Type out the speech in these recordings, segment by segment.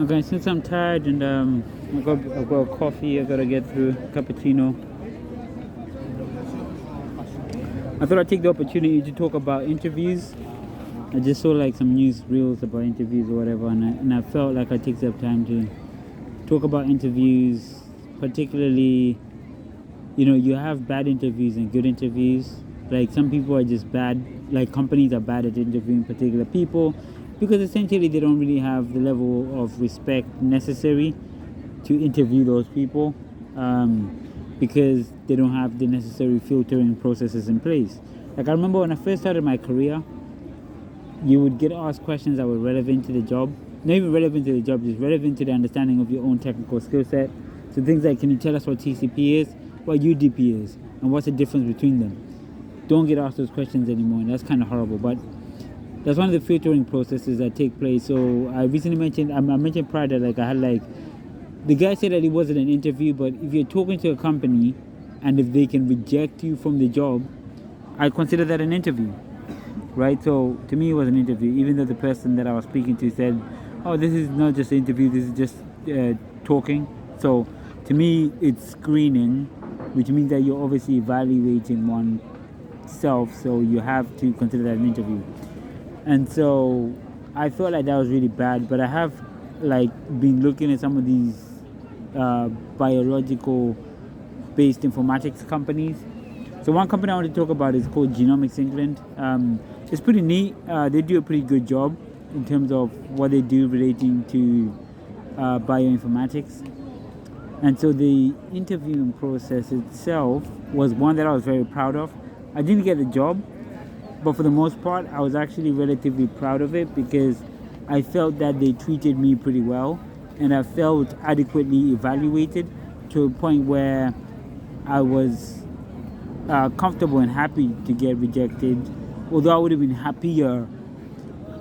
Okay, since I'm tired and I've got a coffee I gotta get through, cappuccino. I thought I'd take the opportunity to talk about interviews. I just saw like some news reels about interviews or whatever, and I felt like I'd take some time to talk about interviews, particularly, you have bad interviews and good interviews. Like some people are just bad, like companies are bad at interviewing particular people because essentially they don't really have the level of respect necessary to interview those people, because they don't have the necessary filtering processes in place. Like I remember when I first started my career, you would get asked questions that were relevant to the job. Not even relevant to the job, just relevant to the understanding of your own technical skill set. So things like, can you tell us what TCP is, what UDP is, and what's the difference between them? Don't get asked those questions anymore, and that's kind of horrible. But that's one of the filtering processes that take place. So I recently mentioned, I mentioned prior that like I had like, the guy said that it wasn't an interview, but if you're talking to a company and if they can reject you from the job, I consider that an interview, right? So to me, it was an interview, even though the person that I was speaking to said, "Oh, this is not just an interview; this is just talking." So to me, it's screening, which means that you're obviously evaluating oneself. So you have to consider that an interview. And so I felt like that was really bad. But I have like been looking at some of these biological based informatics companies. So one company I want to talk about is called Genomics England. It's pretty neat. They do a pretty good job in terms of what they do relating to bioinformatics. And so the interviewing process itself was one that I was very proud of. I didn't get the job, but for the most part, I was actually relatively proud of it because I felt that they treated me pretty well and I felt adequately evaluated to a point where I was comfortable and happy to get rejected, although I would have been happier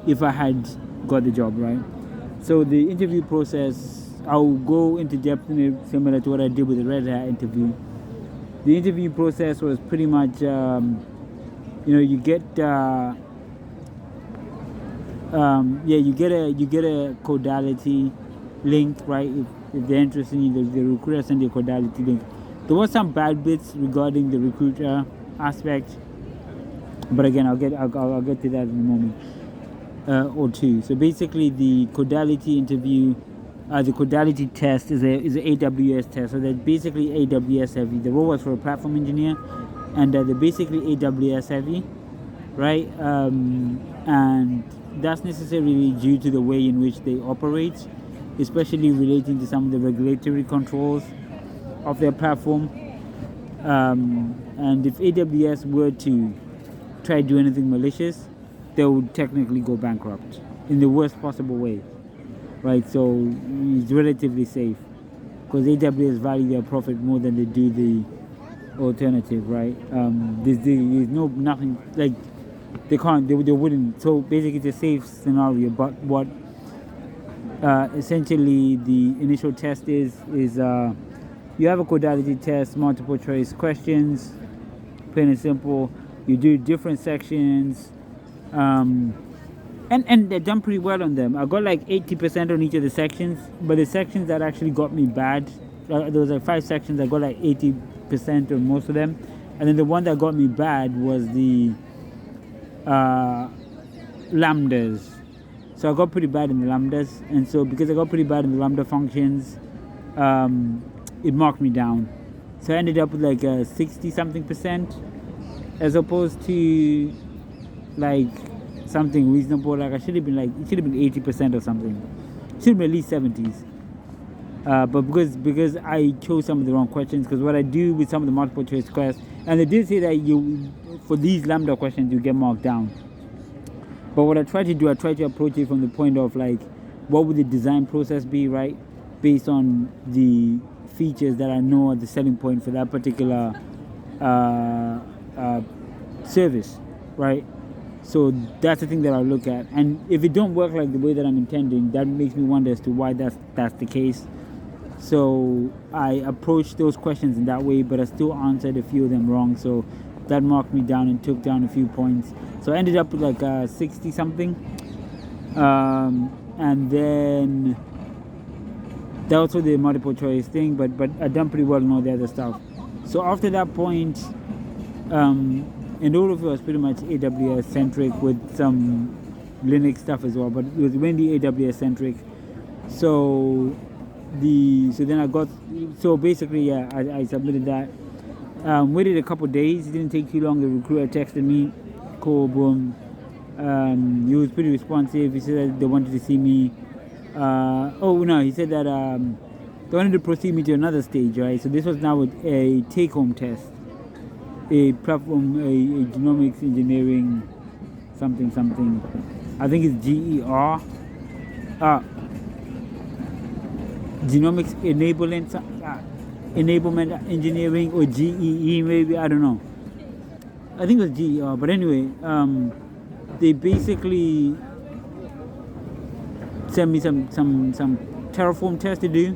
if I had got the job, right? So the interview process, I'll go into depth in it similar to what I did with the Red Hat interview. The interview process was pretty much, you get you get a codality link, right? If they're interested in you, the recruiter send you a codality link. There were some bad bits regarding the recruiter aspect, but again, I'll get to that in a moment or two. So basically, the codality interview, the codality test is an AWS test. So they're basically AWS heavy. The role was for a platform engineer, and they're basically AWS heavy, right? And that's necessarily due to the way in which they operate, especially relating to some of the regulatory controls of their platform. And if AWS were to try to do anything malicious, they would technically go bankrupt in the worst possible way, right? So it's relatively safe because AWS value their profit more than they do the alternative, right? There's nothing like they wouldn't. So basically, it's a safe scenario. But what essentially the initial test is you have a codality test, multiple choice questions, plain and simple. You do different sections, and they've done pretty well on them. I got like 80% on each of the sections, but the sections that actually got me bad, there was like 5 sections. I got like 80% on most of them, and then the one that got me bad was the lambdas. So I got pretty bad in the lambdas, and so because I got pretty bad in the lambda functions, it marked me down. So I ended up with like a 60-something%, as opposed to like something reasonable. Like it should have been 80% or something. It should have been at least 70s. But because I chose some of the wrong questions, because what I do with some of the multiple choice questions, and they did say that for these lambda questions you get marked down. But what I try to do, I try to approach it from the point of like, what would the design process be, right? Based on the features that I know are the selling point for that particular service, right? So that's the thing that I look at. And if it don't work like the way that I'm intending, that makes me wonder as to why that's the case. So I approached those questions in that way, but I still answered a few of them wrong. So that marked me down and took down a few points. So I ended up with like 60 something. And then That also the multiple choice thing, but I done pretty well in all the other stuff. So after that point, and all of it was pretty much AWS centric with some Linux stuff as well, but it was mainly AWS centric. So then I got, so basically, yeah, I submitted that. Waited a couple days. It didn't take too long. The recruiter texted me, cool, boom. He was pretty responsive. He said that they wanted to see me. Oh no, he said that they wanted to proceed me to another stage, right? So this was now a take-home test, a platform, a genomics engineering, something. I think it's GER. Genomics enablement engineering, or GEE maybe, I don't know. I think it was GER, but anyway, they basically sent me some Terraform test to do.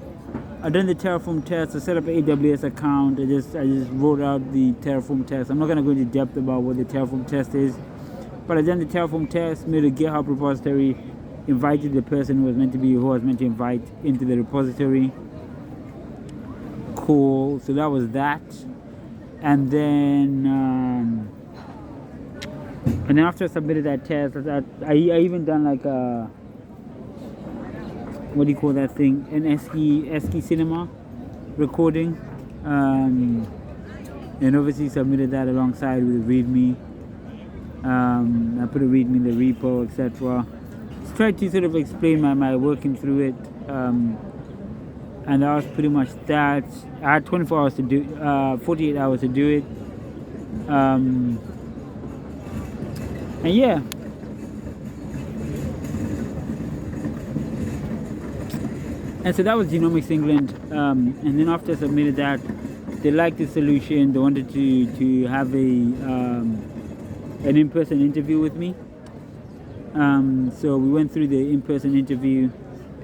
I done the Terraform test. I set up an AWS account. I just wrote out the Terraform test. I'm not gonna go into depth about what the Terraform test is, but I done the Terraform test, made a GitHub repository, invited the person who was meant to invite into the repository. Cool. So that was that, and then after I submitted that test, I even done like a, what do you call that thing? An ASCII cinema recording, and obviously submitted that alongside with a README. I put a README in the repo, etc. Tried to sort of explain my working through it, and that was pretty much that. I had 24 hours to do, 48 hours to do it, and yeah. And so that was Genomics England, and then after I submitted that, they liked the solution. They wanted to have an in-person interview with me. So we went through the in-person interview.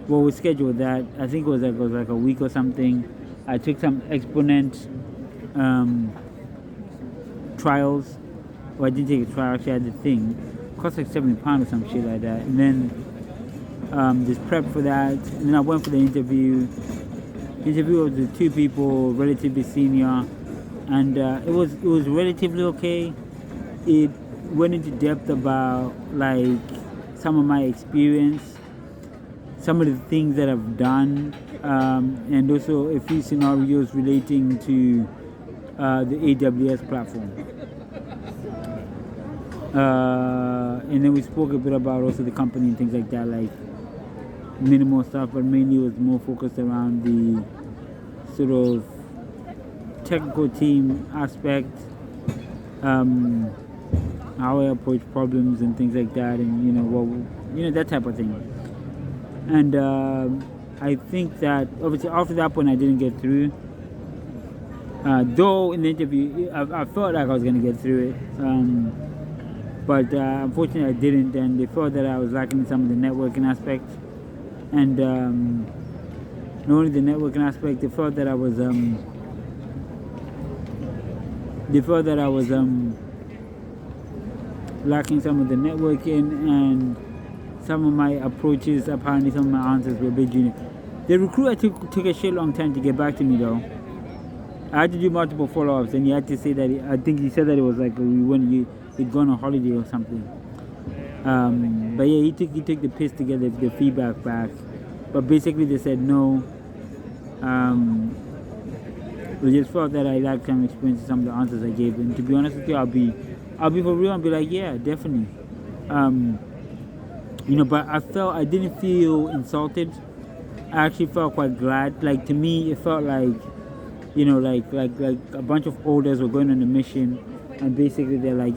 Well, we scheduled that. I think it was like a week or something. I took some exponent trials. Well, I didn't take a trial. Actually, I had the thing. It cost like £70 or some shit like that. And then just prepped for that. And then I went for the interview. Interview was with two people, relatively senior, and it was relatively okay. It went into depth about like some of my experience, some of the things that I've done, and also a few scenarios relating to the AWS platform. And then we spoke a bit about also the company and things like that, like minimal stuff, but mainly it was more focused around the sort of technical team aspect, how I approach problems and things like that, and that type of thing. And I think that obviously after that point I didn't get through. Though in the interview I felt like I was going to get through it, but unfortunately I didn't, and they felt that I was lacking some of the networking aspects. And not only the networking aspect, they felt that I was lacking some of the networking, and some of my approaches, apparently some of my answers were a bit junior. The recruiter took a shit long time to get back to me though. I had to do multiple follow-ups, and he had to say that I think he said that it was like he'd gone on holiday or something. But yeah, he took the piss to get the feedback back. But basically they said no. They just felt that I lacked some experience in some of the answers I gave. And to be honest with you, I'll be for real and be like, yeah, definitely. But I didn't feel insulted. I actually felt quite glad. Like, to me, it felt like, like a bunch of elders were going on a mission, and basically they're like,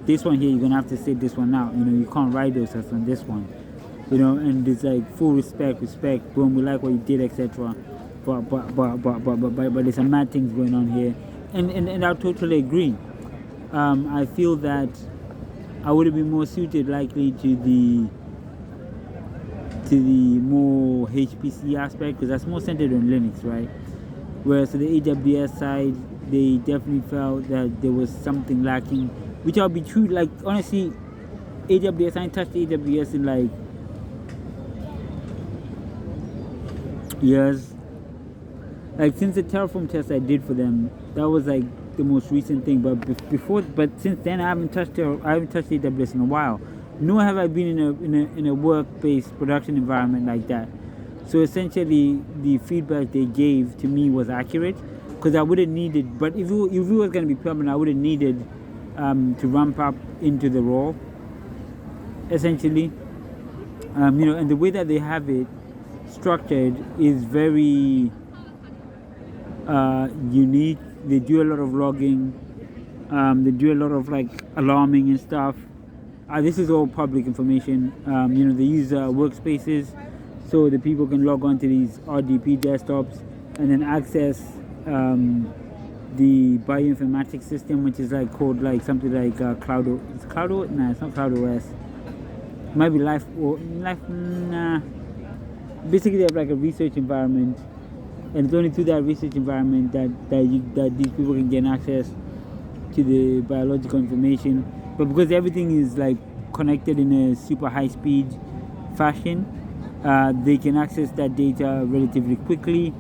this one here, you're gonna have to sit this one out. You can't write those tests on this one. And it's like full respect, boom, we like what you did, etc. But there's some mad things going on here, and I totally agree. I feel that I would have been more suited likely to the more HPC aspect, because that's more centered on Linux, right? Whereas to the AWS side, they definitely felt that there was something lacking, which I'll be true. Like, honestly, AWS, I ain't touched AWS in like years. like since the Terraform test I did for them, that was like the most recent thing. But but since then I haven't touched AWS in a while. Nor have I been in a work-based production environment like that. So essentially, the feedback they gave to me was accurate, because I would have needed. But if it was going to be permanent, I would have needed to ramp up into the role. Essentially, and the way that they have it structured is very unique. They do a lot of logging. They do a lot of like alarming and stuff. This is all public information. They use workspaces, so the people can log on to these RDP desktops and then access the bioinformatics system, which is like called like something like Cloud. It's Cloud. Nah, it's not Cloud OS. It might be Life. Nah. Basically, they have like a research environment, and it's only through that research environment that these people can gain access to the biological information. But because everything is like connected in a super high speed fashion, they can access that data relatively quickly,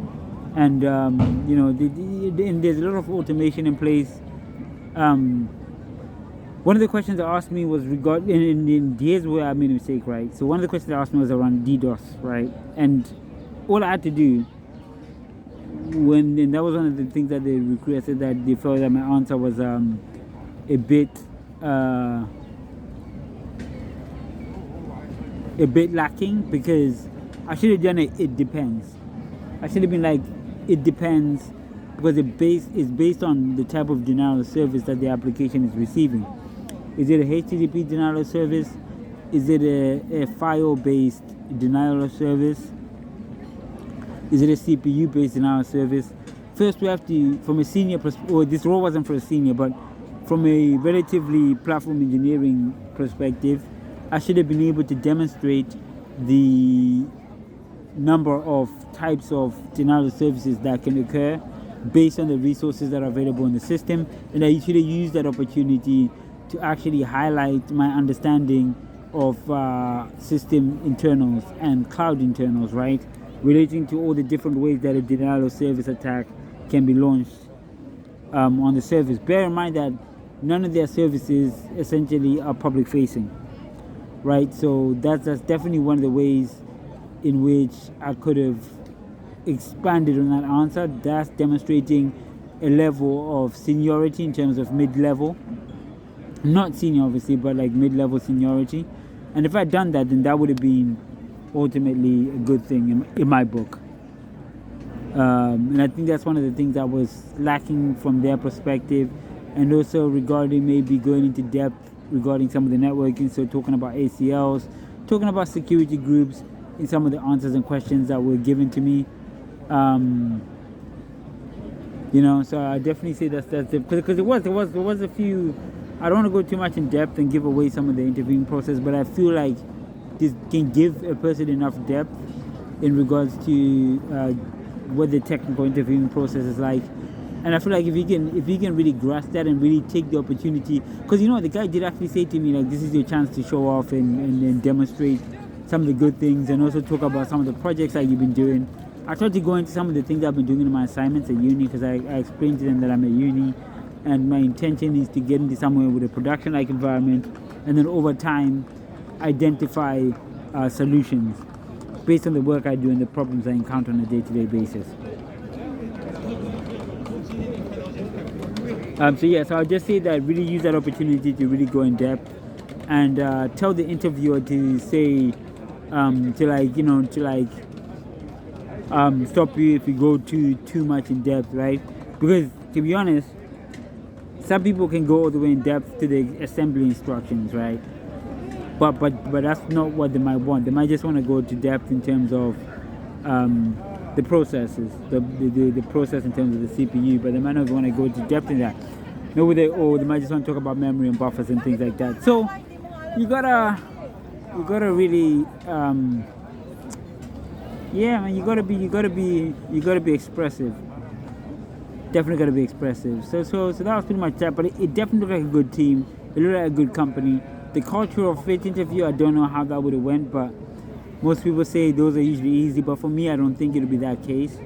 and and there's a lot of automation in place. One of the questions they asked me was regarding, and here's where I made a mistake, right? So one of the questions they asked me was around DDoS, right? And all I had to do, and that was one of the things that the recruiter said, that they felt that my answer was a bit lacking, because I should have done it depends. I should have been like, it depends, because it's based on the type of denial of service that the application is receiving. Is it a HTTP denial of service? Is it a file-based denial of service? Is it a CPU-based denial of service? First, we have to, from a senior perspective, or this role wasn't for a senior, but from a relatively platform engineering perspective, I should have been able to demonstrate the number of types of denial of services that can occur based on the resources that are available in the system, and I should have used that opportunity to actually highlight my understanding of system internals and cloud internals, right? Relating to all the different ways that a denial of service attack can be launched on the service. Bear in mind that none of their services essentially are public facing, right? So that's definitely one of the ways in which I could have expanded on that answer. That's demonstrating a level of seniority in terms of mid-level. Not senior, obviously, but like mid-level seniority. And if I'd done that, then that would have been ultimately a good thing in my book. And I think that's one of the things that was lacking from their perspective. And also regarding maybe going into depth regarding some of the networking, so talking about ACLs, talking about security groups in some of the answers and questions that were given to me. So I definitely say that's because there was a few. I don't want to go too much in depth and give away some of the interviewing process, but I feel like this can give a person enough depth in regards to what the technical interviewing process is like. And I feel like if you can really grasp that and really take the opportunity, because the guy did actually say to me, like, this is your chance to show off and demonstrate some of the good things, and also talk about some of the projects that you've been doing. I tried to go into some of the things I've been doing in my assignments at uni, because I explained to them that I'm at uni, and my intention is to get into somewhere with a production-like environment, and then over time identify solutions based on the work I do and the problems I encounter on a day-to-day basis. So I'll just say that really use that opportunity to really go in depth, and tell the interviewer to say stop you if you go too much in depth, right? Because to be honest, some people can go all the way in depth to the assembly instructions, right? But that's not what they might want. They might just want to go to depth in terms of the processes, the process in terms of the CPU, but they might not want to go to depth in that. Maybe they might just want to talk about memory and buffers and things like that. So you gotta really you gotta be expressive. Definitely gotta be expressive. So that was pretty much that. But it definitely looked like a good team. It looked like a good company. The cultural fit interview, I don't know how that would have went, but most people say those are usually easy. But for me, I don't think it'll be that case.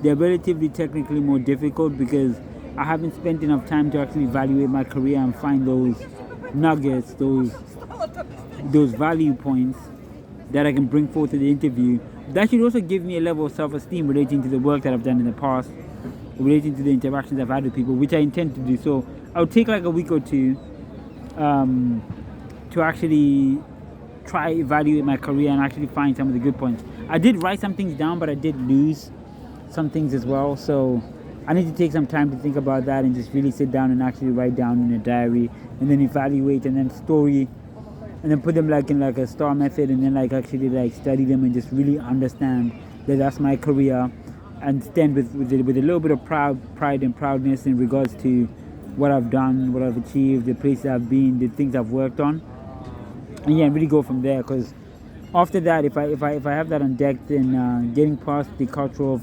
they're relatively technically more difficult because I haven't spent enough time to actually evaluate my career and find those nuggets, those value points that I can bring forth to the interview. That should also give me a level of self-esteem relating to the work that I've done in the past, relating to the interactions I've had with people, which I intend to do. So I'll take like a week or two to actually try evaluate my career and actually find some of the good points. I did write some things down, but I did lose some things as well. So I need to take some time to think about that and just really sit down and actually write down in a diary and then evaluate and then story and then put them like in like a star method and then like actually like study them and just really understand that that's my career and stand with a little bit of pride and proudness in regards to what I've done, what I've achieved, the places I've been, the things I've worked on, and yeah, really go from there. Because after that, if I have that on deck, then getting past the cultural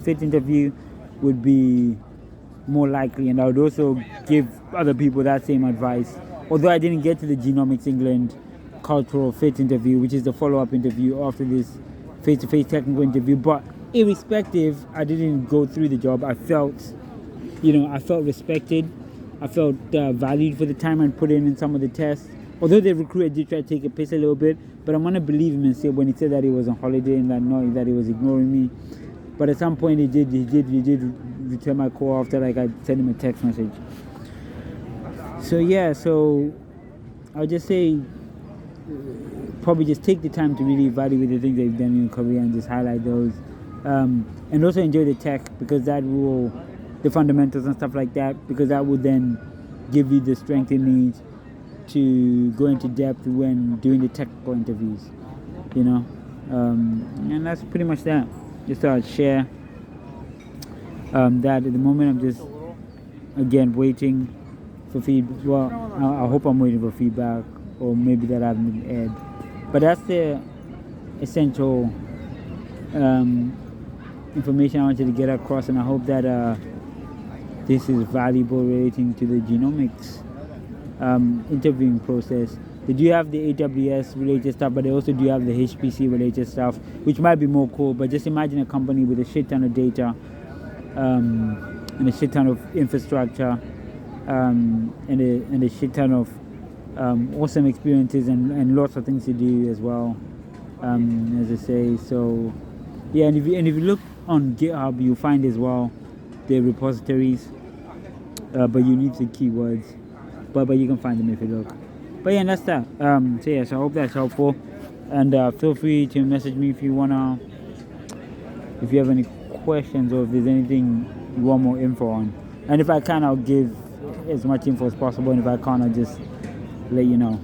fit interview would be more likely, and I would also give other people that same advice. Although I didn't get to the Genomics England cultural fit interview, which is the follow-up interview after this face-to-face technical interview, but irrespective, I didn't go through the job. I felt respected. I felt valued for the time I put in some of the tests. Although the recruiter did try to take a piss a little bit, but I'm gonna believe him and say when he said that he was on holiday and that he was ignoring me. But at some point he did return my call after like I sent him a text message. So yeah, so I'll just say probably just take the time to really evaluate the things that you've done in your career and just highlight those. And also enjoy the tech, because that will, the fundamentals and stuff like that, because that will then give you the strength you need to go into depth when doing the technical interviews, and that's pretty much that. Just thought I'd share that. At the moment I'm just again waiting for feedback. Well, I hope I'm waiting for feedback, or maybe that I haven't been aired, but that's the essential information I wanted to get across, and I hope that this is valuable relating to the genomics interviewing process. They do have the AWS related stuff, but they also do have the HPC related stuff, which might be more cool. But just imagine a company with a shit ton of data and a shit ton of infrastructure and a shit ton of awesome experiences and lots of things to do as well, as I say. So yeah, and if you look on GitHub, you'll find as well the repositories, but you need the keywords, but you can find them if you look. But yeah, and that's that. So yeah, so I hope that's helpful, and feel free to message me if you have any questions, or if there's anything you want more info on. And if I can, I'll give as much info as possible, and if I can't, I'll just let you know.